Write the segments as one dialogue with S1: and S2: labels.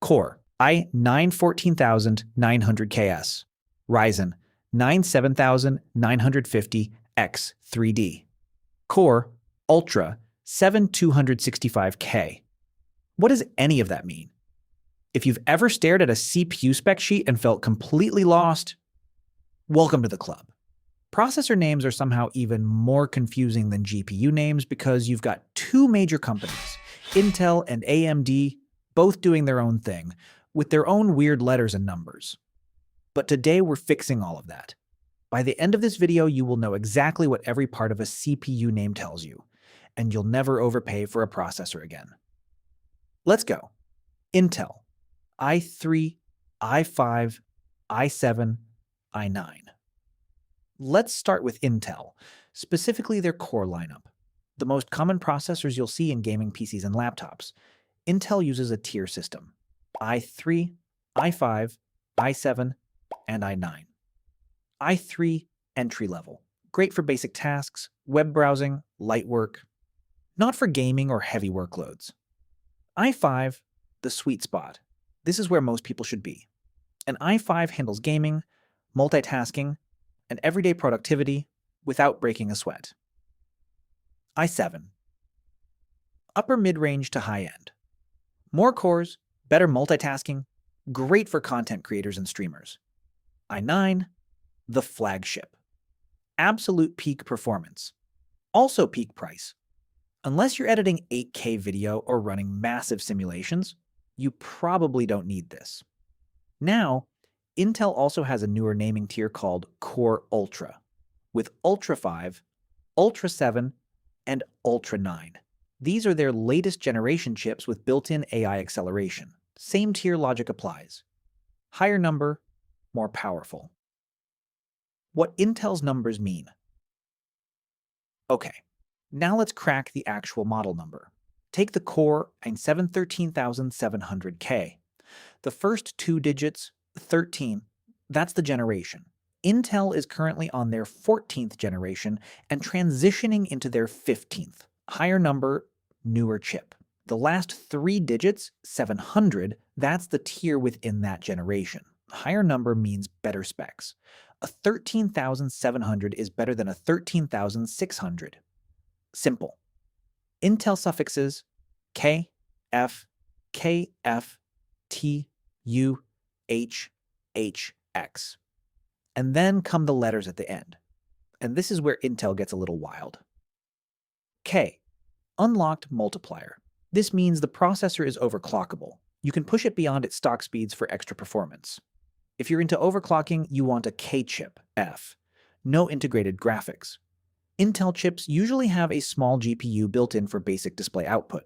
S1: Core i9-14900KS, Ryzen 9-7950X3D, Core Ultra 7265K. What does any of that mean? If you've ever stared at a CPU spec sheet and felt completely lost, welcome to the club. Processor names are somehow even more confusing than GPU names because you've got two major companies, Intel and AMD, both doing their own thing, with their own weird letters and numbers. But today we're fixing all of that. By the end of this video, you will know exactly what every part of a CPU name tells you, and you'll never overpay for a processor again. Let's go. Intel, i3, i5, i7, i9. Let's start with Intel, specifically their Core lineup. The most common processors you'll see in gaming PCs and laptops. Intel uses a tier system: i3, i5, i7, and i9. i3 entry level, great for basic tasks, web browsing, light work, not for gaming or heavy workloads. i5, the sweet spot. This is where most people should be. An i5 handles gaming, multitasking, and everyday productivity without breaking a sweat. i7, upper mid-range to high-end. More cores, better multitasking, great for content creators and streamers. i9, the flagship. Absolute peak performance. Also peak price. Unless you're editing 8K video or running massive simulations, you probably don't need this. Now, Intel also has a newer naming tier called Core Ultra, with Ultra 5, Ultra 7, and Ultra 9. These are their latest generation chips with built-in AI acceleration. Same tier logic applies. Higher number, more powerful. What Intel's numbers mean. Okay, now let's crack the actual model number. Take the Core i7-13700K. The first two digits, 13, that's the generation. Intel is currently on their 14th generation and transitioning into their 15th. Higher number, newer chip. The last three digits, 700, that's the tier within that generation. Higher number means better specs. A 13,700 is better than a 13,600. Simple. Intel suffixes K, F, KF, T, U, H, H, X. And then come the letters at the end. And this is where Intel gets a little wild. K, unlocked multiplier. This means the processor is overclockable. You can push it beyond its stock speeds for extra performance. If you're into overclocking, you want a K chip, F. No integrated graphics. Intel chips usually have a small GPU built in for basic display output.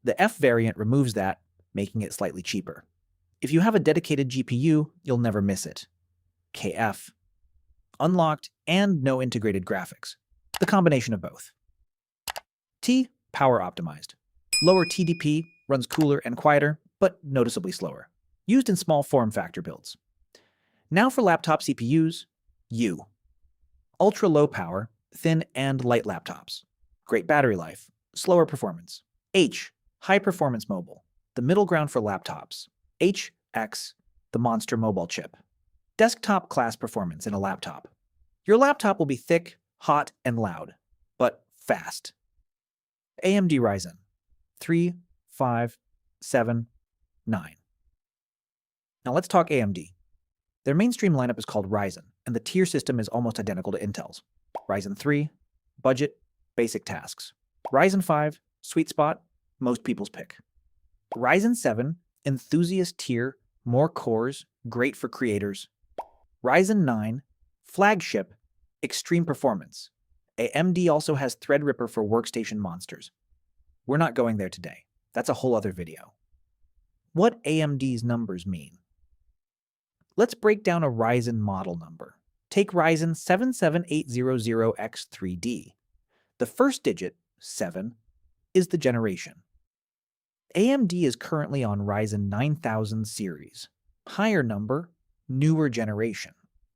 S1: The F variant removes that, making it slightly cheaper. If you have a dedicated GPU, you'll never miss it. KF. Unlocked and no integrated graphics. The combination of both. T, power optimized. Lower TDP, runs cooler and quieter, but noticeably slower. Used in small form factor builds. Now for laptop CPUs, U. Ultra low power, thin and light laptops. Great battery life, slower performance. H, high performance mobile. The middle ground for laptops. HX, the monster mobile chip. Desktop class performance in a laptop. Your laptop will be thick, hot, and loud, but fast. AMD Ryzen 3, 5, 7, 9. Now let's talk AMD. Their mainstream lineup is called Ryzen, and the tier system is almost identical to Intel's. Ryzen 3, budget, basic tasks. Ryzen 5, sweet spot, most people's pick. Ryzen 7, enthusiast tier, more cores, great for creators. Ryzen 9, flagship, extreme performance. AMD also has Threadripper for workstation monsters. We're not going there today. That's a whole other video. What AMD's numbers mean. Let's break down a Ryzen model number. Take Ryzen 77800X3D. The first digit, 7, is the generation. AMD is currently on Ryzen 9000 series. Higher number, newer generation.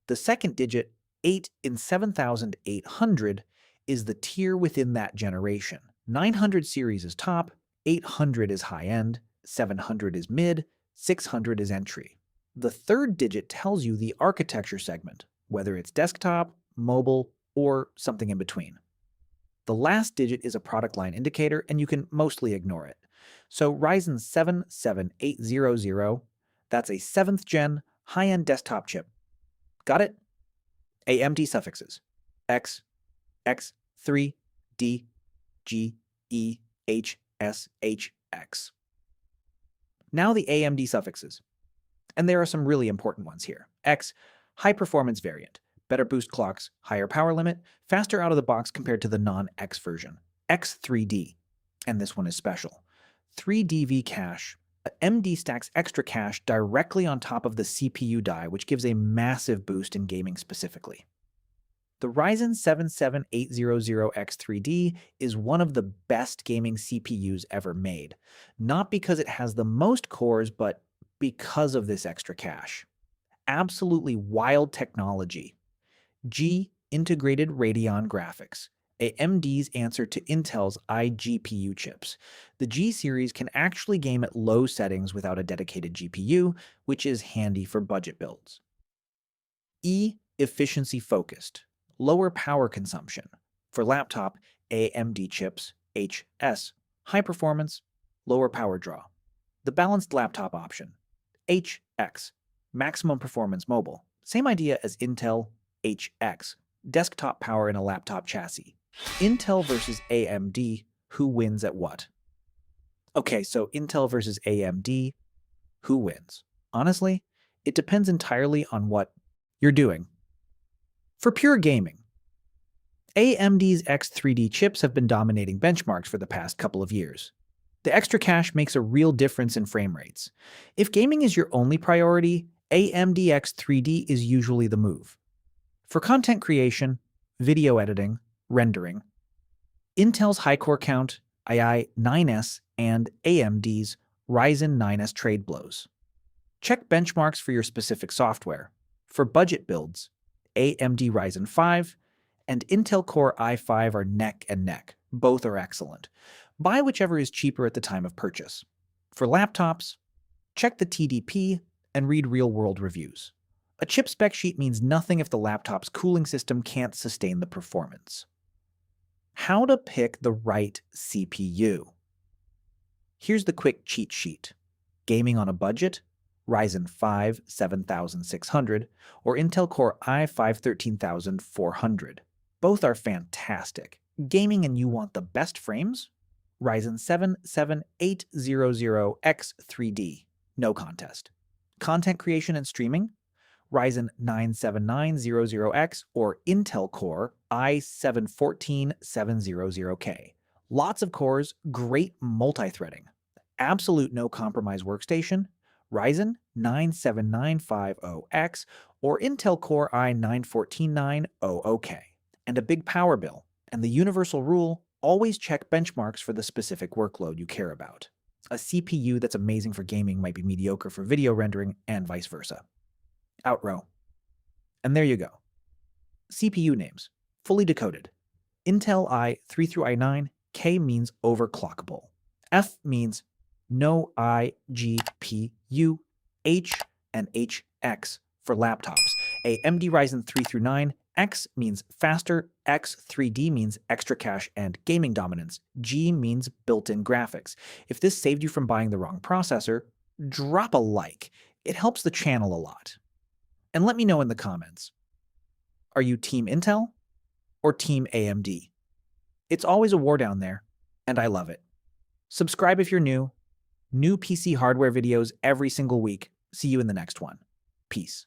S1: The second digit, 8 in 7800, is the tier within that generation. 900 series is top, 800 is high-end, 700 is mid, 600 is entry. The third digit tells you the architecture segment, whether it's desktop, mobile, or something in between. The last digit is a product line indicator, and you can mostly ignore it. So Ryzen 7 7800, that's a 7th gen high-end desktop chip. Got it? AMD suffixes: X, X3, D, G, E, H, S, H, X. Now the AMD suffixes. And there are some really important ones here. X, high performance variant, better boost clocks, higher power limit, faster out of the box compared to the non-X version. X3D, and this one is special. 3DV cache. MD stacks extra cache directly on top of the CPU die, which gives a massive boost in gaming specifically. The Ryzen 7 7800X3D is one of the best gaming CPUs ever made, not because it has the most cores, but because of this extra cache. Absolutely wild technology. G integrated Radeon graphics, AMD's answer to Intel's iGPU chips. The G series can actually game at low settings without a dedicated GPU, which is handy for budget builds. E efficiency focused, lower power consumption. For laptop, AMD chips, HS, high performance, lower power draw. The balanced laptop option, HX, maximum performance mobile. Same idea as Intel, HX, desktop power in a laptop chassis. Intel versus AMD, who wins at what? Okay, so Intel versus AMD, who wins? Honestly, it depends entirely on what you're doing. For pure gaming, AMD's X3D chips have been dominating benchmarks for the past couple of years. The extra cache makes a real difference in frame rates. If gaming is your only priority, AMD X3D is usually the move. For content creation, video editing, rendering, Intel's high core count, i9s, and AMD's Ryzen 9s trade blows. Check benchmarks for your specific software. For budget builds, AMD Ryzen 5 and Intel Core i5 are neck and neck. Both are excellent. Buy whichever is cheaper at the time of purchase. For laptops, check the TDP and read real-world reviews. A chip spec sheet means nothing if the laptop's cooling system can't sustain the performance. How to pick the right CPU. Here's the quick cheat sheet. Gaming on a budget? Ryzen 5 7600 or Intel Core i5 13400. Both are fantastic. Gaming and you want the best frames? Ryzen 7 7800X3D. No contest. Content creation and streaming? Ryzen 9 7900X or Intel Core i7 14700K. Lots of cores, great multi-threading. Absolute no compromise workstation? Ryzen 9 7950X or Intel Core i9 14900K. And a big power bill. And the universal rule, always check benchmarks for the specific workload you care about. A CPU that's amazing for gaming might be mediocre for video rendering and vice versa. Outrow. And there you go. CPU names, fully decoded. Intel i3 through i9, K means overclockable. F means no iGPU, H and HX for laptops. AMD Ryzen 3 through 9, X means faster, X3D means extra cache and gaming dominance, G means built-in graphics. If this saved you from buying the wrong processor, drop a like. It helps the channel a lot. And let me know in the comments. Are you Team Intel or Team AMD? It's always a war down there, and I love it. Subscribe if you're new. New PC hardware videos every single week. See you in the next one. Peace.